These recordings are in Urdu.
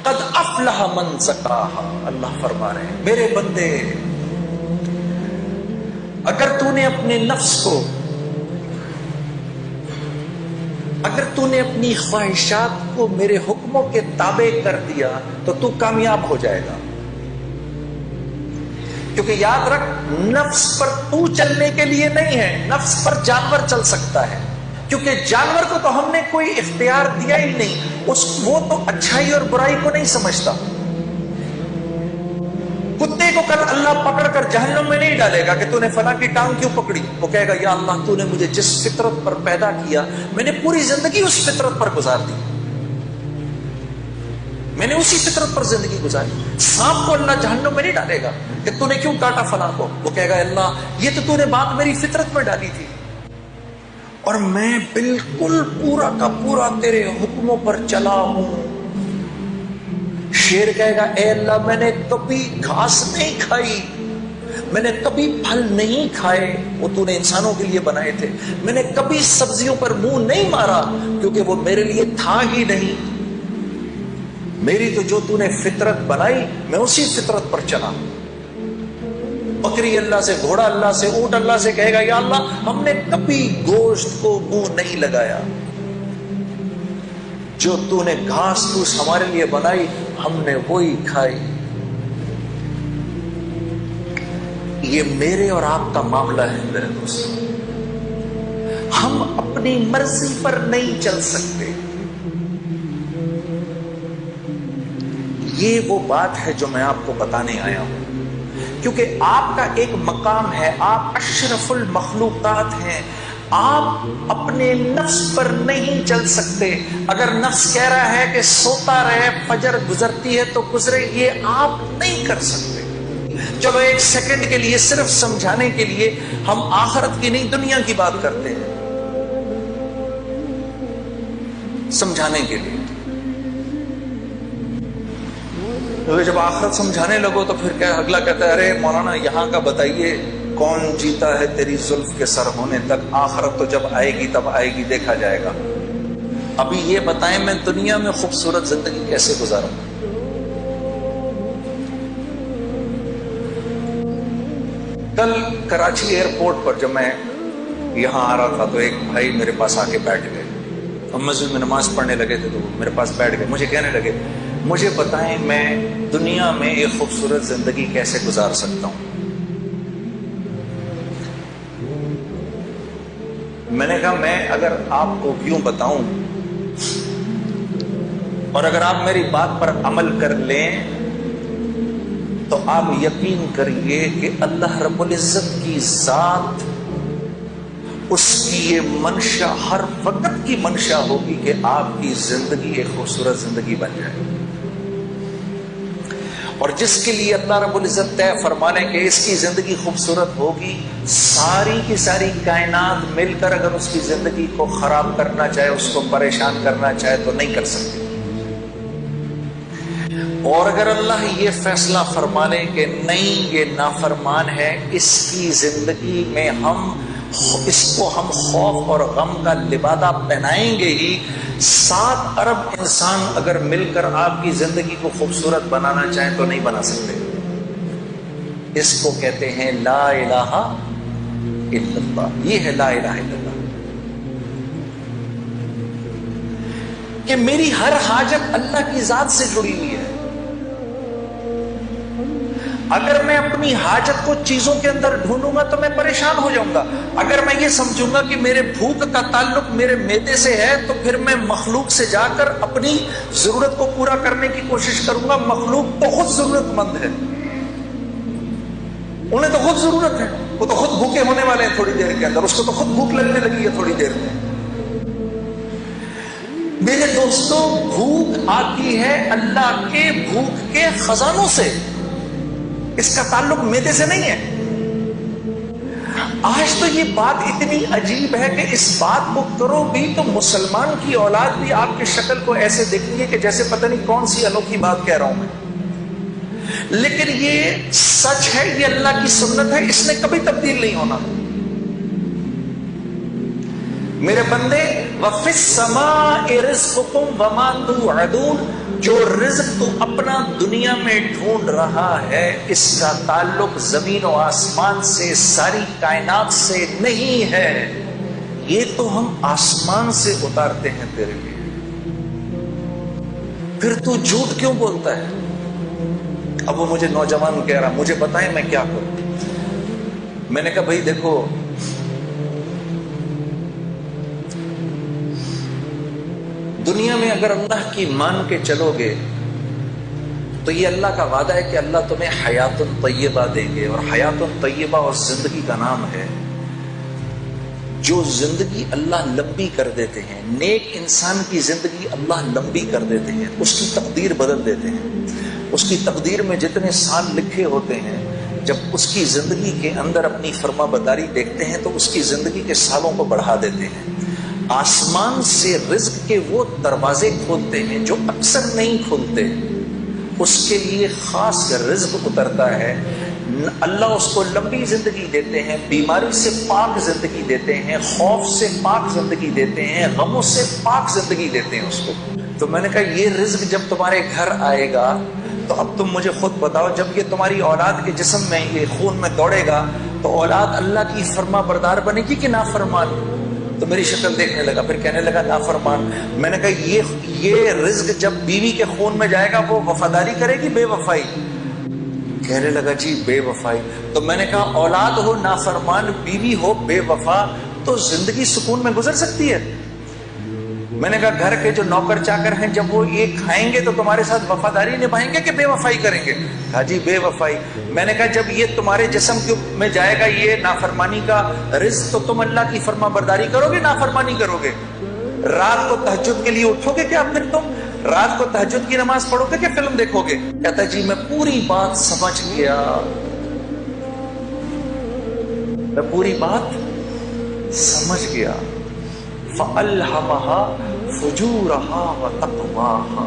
قد افلح من زکاہا. اللہ فرما رہے ہیں میرے بندے، اگر تو نے اپنے نفس کو، اگر تو نے اپنی خواہشات کو میرے حکموں کے تابع کر دیا تو تو کامیاب ہو جائے گا. کیونکہ یاد رکھ، نفس پر تو چلنے کے لیے نہیں ہے، نفس پر جانور چل سکتا ہے. کیونکہ جانور کو تو ہم نے کوئی اختیار دیا ہی نہیں، وہ تو اچھائی اور برائی کو نہیں سمجھتا. کتے کو کل اللہ پکڑ کر جہنم میں نہیں ڈالے گا کہ تو نے فلاں کی ٹانگ کیوں پکڑی. وہ کہے گا یا اللہ تو نے مجھے جس فطرت پر پیدا کیا میں نے پوری زندگی اس فطرت پر گزار دی، میں نے اسی فطرت پر زندگی گزاری. سانپ کو اللہ جہنم میں نہیں ڈالے گا کہ تو نے کیوں کاٹا فلاں کو. وہ کہے گا اللہ یہ تو نے بات میری فطرت میں ڈالی تھی اور میں بالکل پورا کا پورا تیرے حکموں پر چلا ہوں. شیر کہے گا اے اللہ میں نے کبھی گھاس نہیں کھائی، میں نے کبھی پھل نہیں کھائے، وہ تو نے انسانوں کے لیے بنائے تھے. میں نے کبھی سبزیوں پر منہ نہیں مارا کیونکہ وہ میرے لیے تھا ہی نہیں. میری تو جو تو نے فطرت بنائی میں اسی فطرت پر چلا. بکری اللہ سے، گھوڑا اللہ سے، اونٹ اللہ سے کہے گا یا اللہ ہم نے کبھی گوشت کو منہ نہیں لگایا، جو تو نے گھاس پھوس ہمارے لیے بنائی ہم نے وہی کھائی. یہ میرے اور آپ کا معاملہ ہے میرے دوست. ہم اپنی مرضی پر نہیں چل سکتے. یہ وہ بات ہے جو میں آپ کو بتانے آیا ہوں، کیونکہ آپ کا ایک مقام ہے، آپ اشرف المخلوقات ہیں. آپ اپنے نفس پر نہیں چل سکتے. اگر نفس کہہ رہا ہے کہ سوتا رہے، فجر گزرتی ہے تو گزرے، یہ آپ نہیں کر سکتے. چلو ایک سیکنڈ کے لیے صرف سمجھانے کے لیے ہم آخرت کی نہیں دنیا کی بات کرتے ہیں، سمجھانے کے لیے. کیونکہ جب آخرت سمجھانے لگو تو پھر کیا اگلا کہتا ہے ارے مولانا یہاں کا بتائیے کون جیتا ہے تیری زلف کے سر ہونے تک، آخرت تو جب آئے گی تب آئے گی، دیکھا جائے گا. ابھی یہ بتائیں میں دنیا میں خوبصورت زندگی کیسے گزاروں. کل کراچی ایئرپورٹ پر جب میں یہاں آ رہا تھا تو ایک بھائی میرے پاس آ کے بیٹھ گئے. ہم مسجد میں نماز پڑھنے لگے تھے تو میرے پاس بیٹھ گئے. مجھے کہنے لگے مجھے بتائیں میں دنیا میں ایک خوبصورت زندگی کیسے گزار سکتا ہوں. میں نے کہا میں اگر آپ کو کیوں بتاؤں، اور اگر آپ میری بات پر عمل کر لیں تو آپ یقین کریے کہ اللہ رب العزت کی ذات، اس کی یہ منشا ہر وقت کی منشا ہوگی کہ آپ کی زندگی ایک خوبصورت زندگی بن جائے. اور جس کے لیے اللہ رب العزت طے فرمانے کہ اس کی زندگی خوبصورت ہوگی، ساری کی ساری کائنات مل کر اگر اس کی زندگی کو خراب کرنا چاہے، اس کو پریشان کرنا چاہے تو نہیں کر سکتی. اور اگر اللہ یہ فیصلہ فرما لے کہ نہیں یہ نافرمان ہے، اس کی زندگی میں اس کو ہم خوف اور غم کا لبادہ پہنائیں گے ہی، 7 ارب انسان اگر مل کر آپ کی زندگی کو خوبصورت بنانا چاہیں تو نہیں بنا سکتے. اس کو کہتے ہیں لا الہ الا اللہ. یہ ہے لا الہ الا اللہ، کہ میری ہر حاجت اللہ کی ذات سے جڑی ہوئی ہے. اگر میں اپنی حاجت کو چیزوں کے اندر ڈھونڈوں گا تو میں پریشان ہو جاؤں گا. اگر میں یہ سمجھوں گا کہ میرے بھوک کا تعلق میرے معدے سے ہے تو پھر میں مخلوق سے جا کر اپنی ضرورت کو پورا کرنے کی کوشش کروں گا. مخلوق بہت ضرورت مند ہے، انہیں تو خود ضرورت ہے، وہ تو خود بھوکے ہونے والے ہیں تھوڑی دیر کے اندر، اس کو تو خود بھوک لگنے لگی ہے تھوڑی دیر میں. میرے دوستوں بھوک آتی ہے اللہ کے بھوک کے خزانوں سے، اس کا تعلق معدے سے نہیں ہے. آج تو یہ بات اتنی عجیب ہے کہ اس بات کو کرو بھی تو مسلمان کی اولاد بھی آپ کی شکل کو ایسے دیکھتی ہے کہ جیسے پتہ نہیں کون سی انوکھی بات کہہ رہا ہوں میں. لیکن یہ سچ ہے، یہ اللہ کی سنت ہے، اس نے کبھی تبدیل نہیں ہونا. میرے بندے وَفِي السَّمَاءِ رِزْقُكُمْ وَمَا تُوعَدُونَ، جو رزق تو اپنا دنیا میں ڈھونڈ رہا ہے اس کا تعلق زمین و آسمان سے، ساری کائنات سے نہیں ہے، یہ تو ہم آسمان سے اتارتے ہیں تیرے لیے، پھر تو جھوٹ کیوں بولتا ہے؟ اب وہ مجھے نوجوان کہہ رہا مجھے بتائیں میں کیا کروں۔ میں نے کہا بھائی دیکھو، دنیا میں اگر اللہ کی مان کے چلو گے تو یہ اللہ کا وعدہ ہے کہ اللہ تمہیں حیات طیبہ دیں گے، اور حیات طیبہ اور زندگی کا نام ہے۔ جو زندگی اللہ لمبی کر دیتے ہیں، نیک انسان کی زندگی اللہ لمبی کر دیتے ہیں، اس کی تقدیر بدل دیتے ہیں۔ اس کی تقدیر میں جتنے سال لکھے ہوتے ہیں، جب اس کی زندگی کے اندر اپنی فرما برداری دیکھتے ہیں تو اس کی زندگی کے سالوں کو بڑھا دیتے ہیں۔ آسمان سے رزق کے وہ دروازے کھولتے ہیں جو اکثر نہیں کھولتے، اس کے لیے خاص رزق اترتا ہے۔ اللہ اس کو لمبی زندگی دیتے ہیں، بیماری سے پاک زندگی دیتے ہیں، خوف سے پاک زندگی دیتے ہیں، غموں سے پاک زندگی دیتے ہیں اس کو۔ تو میں نے کہا یہ رزق جب تمہارے گھر آئے گا تو اب تم مجھے خود بتاؤ، جب یہ تمہاری اولاد کے جسم میں یہ خون میں دوڑے گا تو اولاد اللہ کی فرما بردار بنے گی کہ نافرمان؟ تو میری شکل دیکھنے لگا، پھر کہنے لگا نافرمان۔ میں نے کہا یہ رزق جب بیوی کے خون میں جائے گا وہ وفاداری کرے گی بے وفائی؟ کہنے لگا جی بے وفائی۔ تو میں نے کہا اولاد ہو نافرمان، بیوی ہو بے وفا، تو زندگی سکون میں گزر سکتی ہے؟ میں نے کہا گھر کے جو نوکر چاکر ہیں جب وہ یہ کھائیں گے تو تمہارے ساتھ وفاداری نبھائیں گے کہ بے وفائی کریں گے؟ کہا جی بے وفائی۔ میں نے کہا جب یہ تمہارے جسم میں جائے گا یہ نافرمانی کا رزق تو تم اللہ کی فرما برداری کرو گے نافرمانی کرو گے؟ رات کو تہجد کے لیے اٹھو گے کیا پھر تم؟ رات کو تہجد کی نماز پڑھو گے کہ فلم دیکھو گے؟ کہتا جی میں پوری بات سمجھ گیا، میں پوری بات سمجھ گیا۔ فَأَلْهَمَهَا فُجُورَهَا وَتَقْوَاهَا۔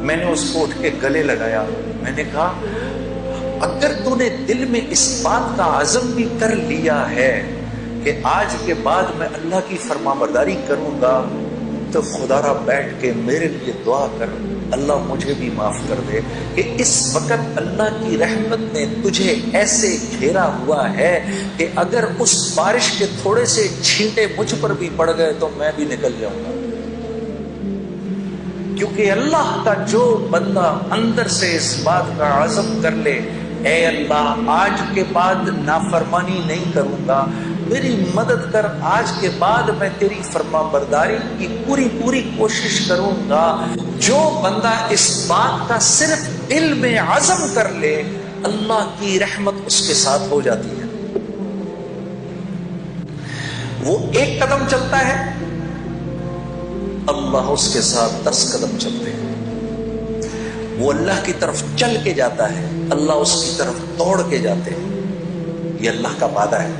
میں نے اس کو اٹھ کے گلے لگایا، میں نے کہا اگر تو نے دل میں اس بات کا عزم بھی کر لیا ہے کہ آج کے بعد میں اللہ کی فرما برداری کروں گا تو خدا را بیٹھ کے میرے لیے دعا کر، اللہ مجھے بھی معاف کر دے کہ اس وقت اللہ کی رحمت نے تجھے ایسے گھیرا ہوا ہے کہ اگر اس بارش کے تھوڑے سے چھینٹے مجھ پر بھی پڑ گئے تو میں بھی نکل جاؤں گا۔ کیونکہ اللہ کا جو بندہ اندر سے اس بات کا عزم کر لے اے اللہ آج کے بعد نافرمانی نہیں کروں گا، میری مدد کر، آج کے بعد میں تیری فرما برداری کی پوری کوشش کروں گا، جو بندہ اس بات کا صرف دل میں عزم کر لے اللہ کی رحمت اس کے ساتھ ہو جاتی ہے۔ وہ ایک قدم چلتا ہے اللہ اس کے ساتھ 10 قدم چلتے ہیں۔ وہ اللہ کی طرف چل کے جاتا ہے، اللہ اس کی طرف دوڑ کے جاتے ہیں۔ یہ اللہ کا وعدہ ہے۔